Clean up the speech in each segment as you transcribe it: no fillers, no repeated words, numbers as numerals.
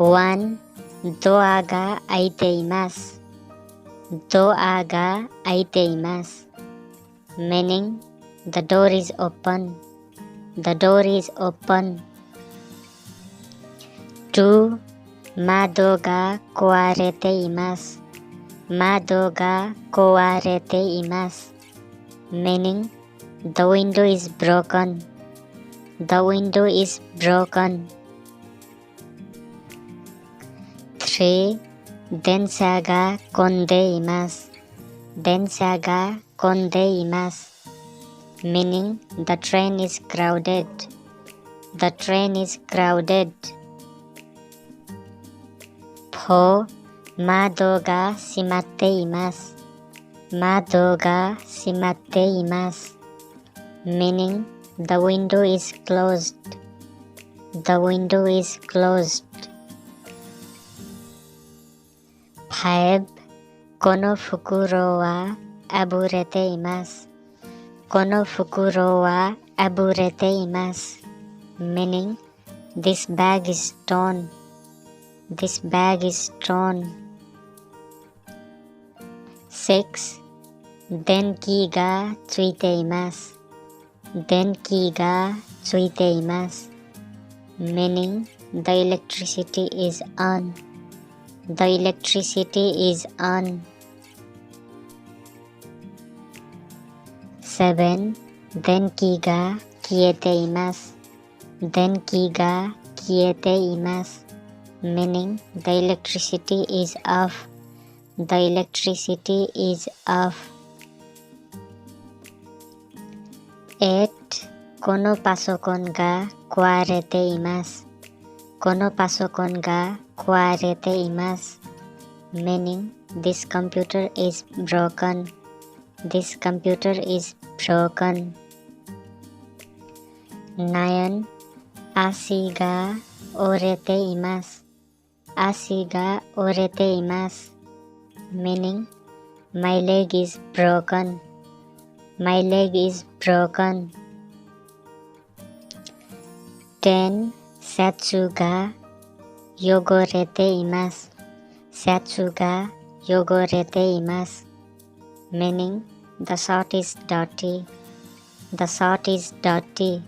One, doa ga aiteimasu. Doa ga aiteimasu. Meaning, the door is open. The door is open. 2. 窓が壊れています。窓が壊れています。Meaning, the window is broken. The window is broken. 3. 電車が混んでいます。電車が混んでいます。Meaning, the train is crowded. The train is crowded. 4. 窓が閉まっています。窓が閉まっています。Meaning, the window is closed. The window is closed. 5. この袋はあぶれています。この袋はあぶれています。Meaning, this bag is torn. This bag is torn. 6. 電気がついています。電気がついています。Meaning, the electricity is on. The electricity is on. 7. 電気が消えています。電気が消えています。Meaning, the electricity is off. The electricity is off. 8. このパソコンが壊れています。このパソコンが壊れています。Meaning, this computer is broken. This computer is broken. 9. 足が折れています。足が折れています。Meaning, my leg is broken. My leg is broken. 10. シャツが汚れています。シャツが汚れています。Meaning, the shirt is dirty. The shirt is dirty.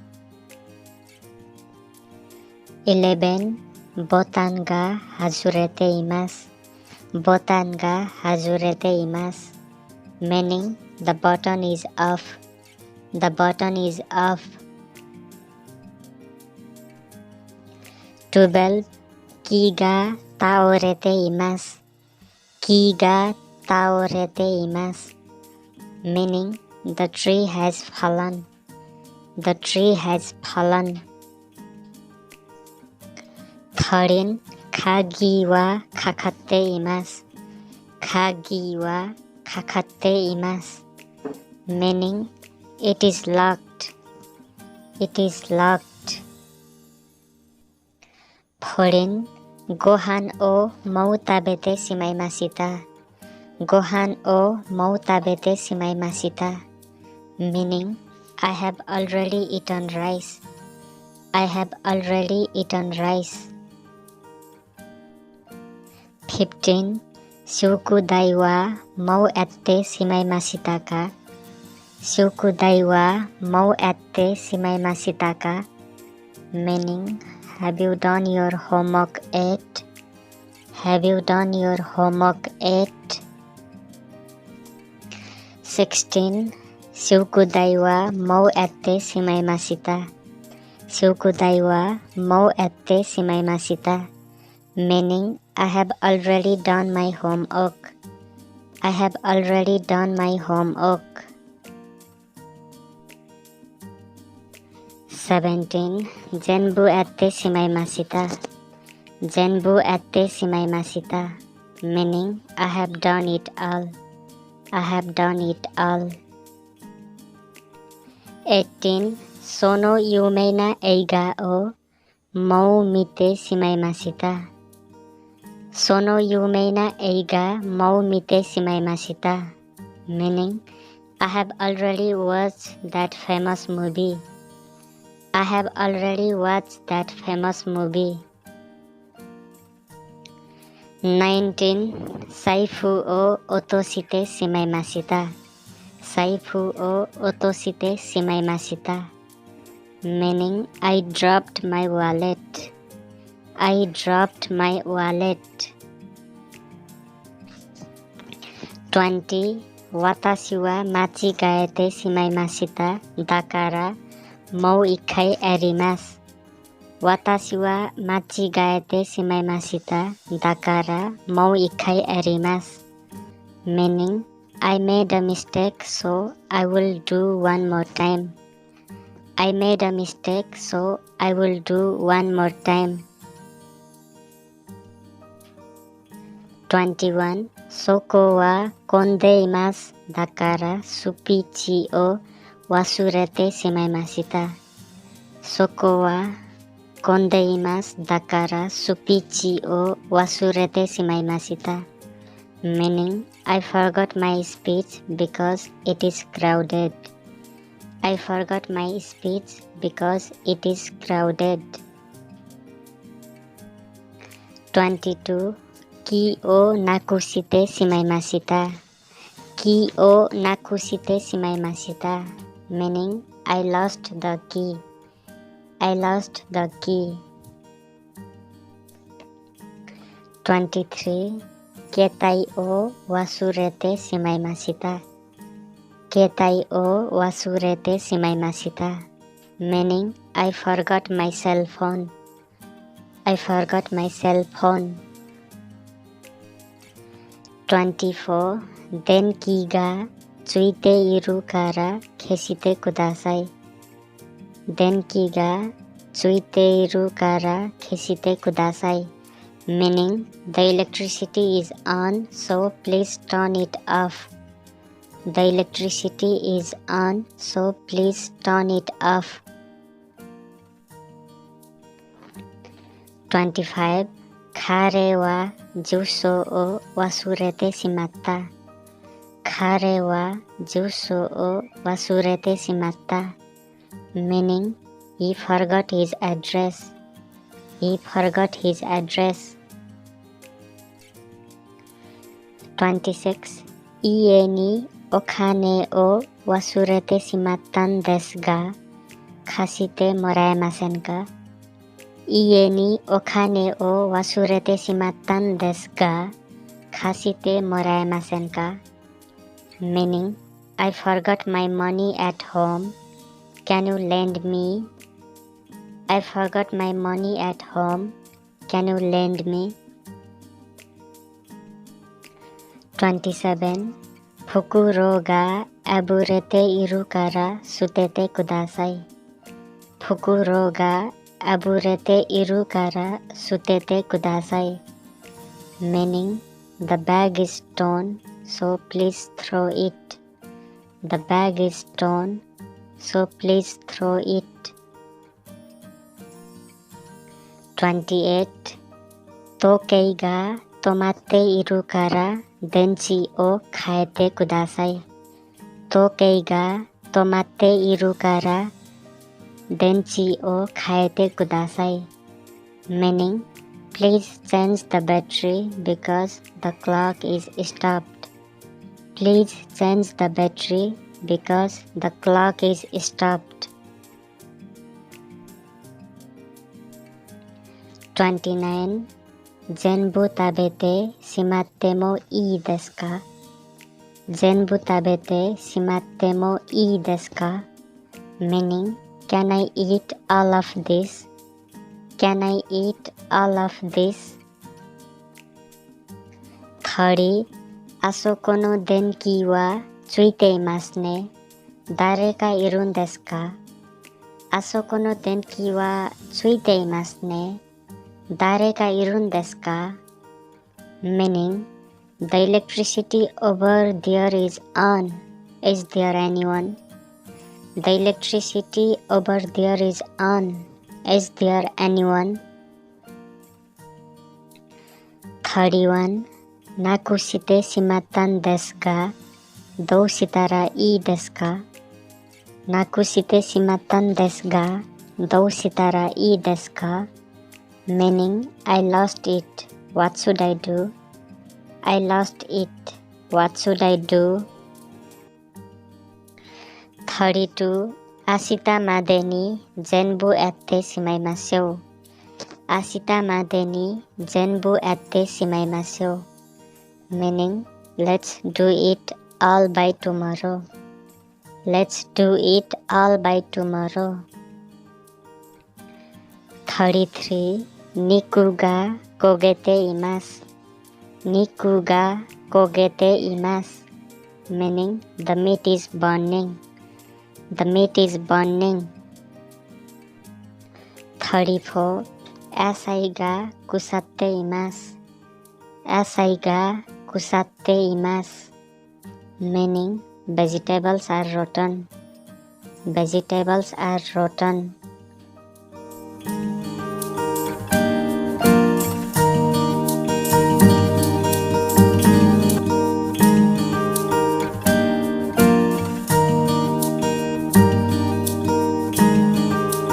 11. ボタンが外れています。ボタンが外れています。Meaning, the button is off. The button is off. 12. 木が倒れています。木が倒れています。Meaning, the tree has fallen. The tree has fallen. 13. 鍵はかかっています。鍵はかかっています。Meaning, it is locked. It is locked. 14. ご飯をもう食べてしまいました。ご飯をもう食べてしまいました。Meaning, I have already eaten rice. I have already eaten rice. 15. 宿題はもうやってしまいましたか？宿題はもうやってしまいましたか？ Meaning, have you done your homework yet? Have you done your homework yet? 16. 宿題はもうやってしまいました。宿題はもうやってしまいました。Meaning, I have already done my homework. I have already done my homework. 17. 全部やってしまいました。全部やってしまいました。Meaning, I have done it all. I have done it all. 18. その有名な映画をもう見てしまいました。その有名な映画もう見てしまいました。Meaning, I have already watched that famous movie. I have already watched that famous movie. 19. Saifu o otoshite shimaimashita. Saifu o otoshite shimaimashita. Meaning, I dropped my wallet. I dropped my wallet. 20. Watashi wa machigaete shimaimashita. Dakara mou ikkai arimasu. Watashi wa machigaete shimaimashita. Dakara mou ikkai arimasu. Meaning, I made a mistake, so I will do one more time. I made a mistake, so I will do one more time. 21. Soko wa kondeimasu. Dakara supichi o wasurete shimaimashita. Soko wa kondeimasu. Dakara supichi o wasurete shimaimashita. Meaning, I forgot my speech because it is crowded. I forgot my speech because it is crowded. 22. Ki o nakushite shimaimashita. Ki o nakushite shimaimashita. Meaning, I lost the key. I lost the key. 23. Ketai o wasurete shimaimashita. Ketai o wasurete shimaimashita. Meaning, I forgot my cell phone. I forgot my cell phone. 24. Denki ga tsuite iru kara keshite kudasai. Denki ga tsuite iru kara keshite kudasai. Meaning, the electricity is on, so please turn it off. The electricity is on, so please turn it off. 25. Kare wa juso o wasurete shimatta. Kare wa juso o wasurete shimatta. Meaning, he forgot his address. He forgot his address. 26. Ie ni okane o wasurete shimattan desu ga kashite moraemasen ka? Ie ni okane o wasurete shimattan desu ga kashite moraemasen ka? Meaning, I forgot my money at home. Can you lend me? I forgot my money at home. Can you lend me? 27. Fukuro ga aburete iru kara sutete kudasai. Fukuro ga aburete iru kara sutete kudasai. Meaning, the bag is torn, so please throw it. The bag is torn, so please throw it. 28. Tokei ga tomatte iru kara denchi o kaete kudasai. Tokei ga tomatte iru kara denchi o kaete kudasai. Meaning, please change the battery because the clock is stopped. Please change the battery because the clock is stopped. 29. Zenbu tabete shimatte mo ii desu ka? Zenbu tabete shimatte mo ii desu ka? Meaning, can I eat all of this? Can I eat all of this? 30. Asoko no denki wa tsuite imasu ne. Dare ka irun desu ka? Asoko no denki wa tsuite imasu ne. Dare ka irun desu ka? Meaning, the electricity over there is on. Is there anyone? The electricity over there is on. Is there anyone? 31. Nakushite shimattan desu ga dou shitara ii desu ka? Nakushite shimattan desu ga dou shitara ii desu ka? Meaning, I lost it. What should I do? I lost it. What should I do? 32. Asita madeni jenbu ette shimaimasou. Asita madeni jenbu ette shimaimasou. Meaning, let's do it all by tomorrow. Let's do it all by tomorrow. 33. Niku ga kogete imasu. Niku ga kogete imasu. Meaning, the meat is burning. The meat is burning. 34. Asai ga kusatte imasu. Asai ga kusatte imasu. Meaning, vegetables are rotten. Vegetables are rotten.